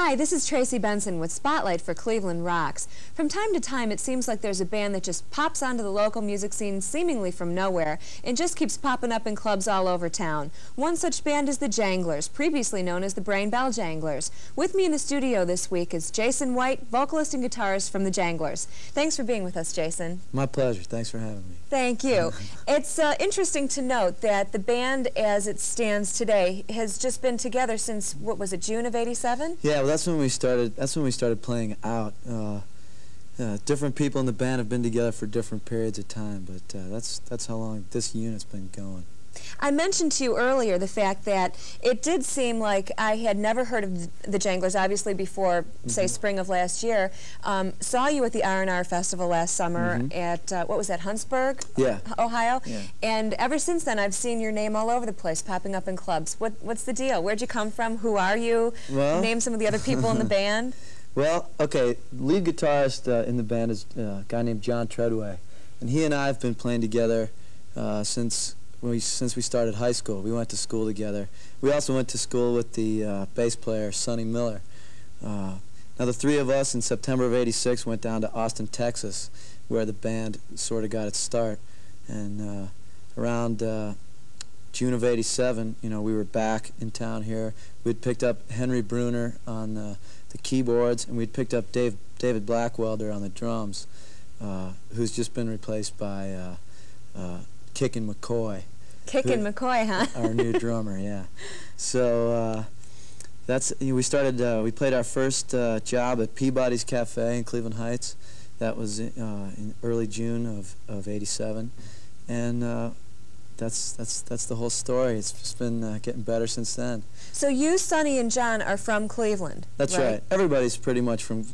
Hi, this is Tracy Benson with Spotlight for Cleveland Rocks. From time to time, it seems like there's a band that just pops onto the local music scene seemingly from nowhere and just keeps popping up in clubs all over town. One such band is the Janglers, previously known as the Brain Bell Janglers. With me in the studio this week is Jason White, vocalist and guitarist from the Janglers. Thanks for being with us, Jason. My pleasure. Thanks for having me. Thank you. It's interesting to note that the band as it stands today has just been together since, what was it, June of '87? Yeah, well, that's when we started playing out. Different people in the band have been together for different periods of time, but that's how long this unit's been going. I mentioned to you earlier the fact that it did seem like I had never heard of the Janglers, obviously before, say, spring of last year. Saw you at the R&R Festival last summer at, what was that, Huntsburg, Ohio? Yeah. And ever since then, I've seen your name all over the place, popping up in clubs. What's the deal? Where'd you come from? Who are you? Well, name some of the other people in the band. Well, okay, lead guitarist in the band is a guy named John Treadway, and he and I have been playing together since we started high school. We went to school together. We also went to school with the bass player, Sonny Miller. Now, the three of us in September of '86 went down to Austin, Texas, where the band sort of got its start. And around June of '87, you know, we were back in town here. We'd picked up Henry Bruner on the keyboards, and we'd picked up David Blackwelder on the drums, who's just been replaced by Kickin' McCoy. Kickin' McCoy, huh? Our new drummer, yeah. So that's, you know, we played our first job at Peabody's Cafe in Cleveland Heights. That was in early June of '87, and that's the whole story. It's just been getting better since then. So you, Sonny, and John are from Cleveland. That's right. Everybody's pretty much from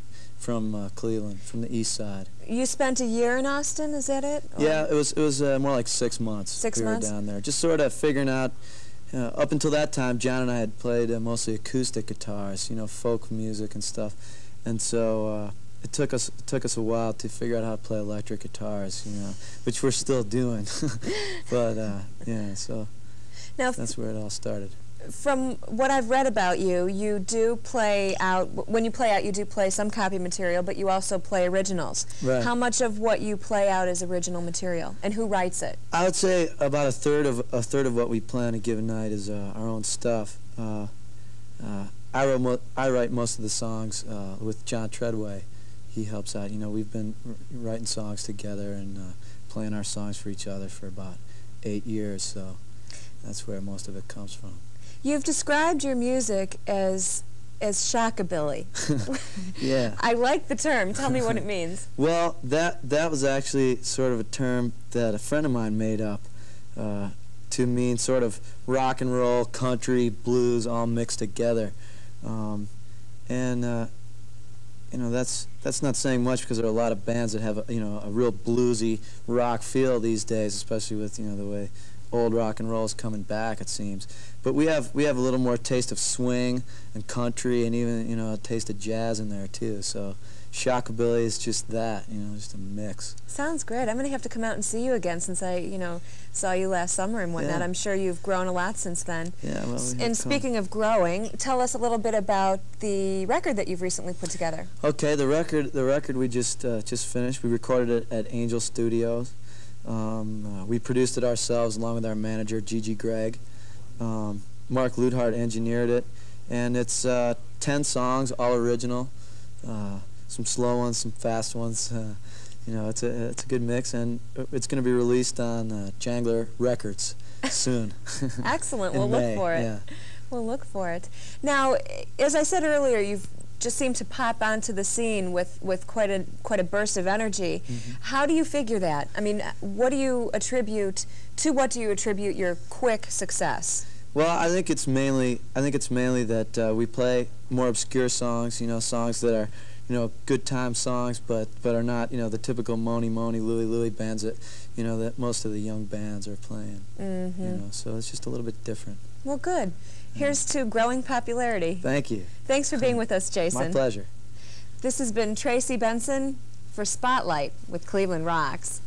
Cleveland, from the east side. You spent a year in Austin, is that it? Or? Yeah, it was more like 6 months. 6 we months? were down there, just sort of figuring out. Up until that time, John and I had played mostly acoustic guitars, you know, folk music and stuff, and so it took us a while to figure out how to play electric guitars, you know, which we're still doing. But yeah, so now that's where it all started. From what I've read about you, you do play out, when you play out, you do play some copy material, but you also play originals. Right. How much of what you play out is original material, and who writes it? I would say about a third of what we play on a given night is our own stuff. I write most of the songs with John Treadway. He helps out. You know, we've been writing songs together and playing our songs for each other for about 8 years, so that's where most of it comes from. You've described your music as shockabilly. Yeah. I like the term. Tell me what it means. Well, that was actually sort of a term that a friend of mine made up to mean sort of rock and roll, country, blues, all mixed together. You know, that's not saying much because there are a lot of bands that have a real bluesy rock feel these days, especially with, you know, the way old rock and roll is coming back, it seems. But we have a little more taste of swing and country, and even, you know, a taste of jazz in there too. So shockabilly is just that, you know, just a mix. Sounds great. I'm going to have to come out and see you again since I, you know, saw you last summer and whatnot. Yeah. I'm sure you've grown a lot since then. Yeah, well, and speaking of growing, tell us a little bit about the record that you've recently put together. Okay, the record we just finished. We recorded it at Angel Studios. We produced it ourselves along with our manager, Gigi Gregg. Mark Luthart engineered it, and it's 10 songs, all original. Some slow ones, some fast ones. You know, it's a good mix, and it's going to be released on Jangler Records soon. Excellent. We'll look for it. Yeah. We'll look for it. Now, as I said earlier, you've just seemed to pop onto the scene with quite a burst of energy. How do you figure that? I mean, what do you attribute your quick success? Well, I think it's mainly that we play more obscure songs, you know, songs that are, you know, good time songs, but are not, you know, the typical Moni Louie bands that, you know, that most of the young bands are playing. You know, so it's just a little bit different. Well, good. Here's to growing popularity. Thank you. Thanks for being with us, Jason. My pleasure. This has been Tracy Benson for Spotlight with Cleveland Rocks.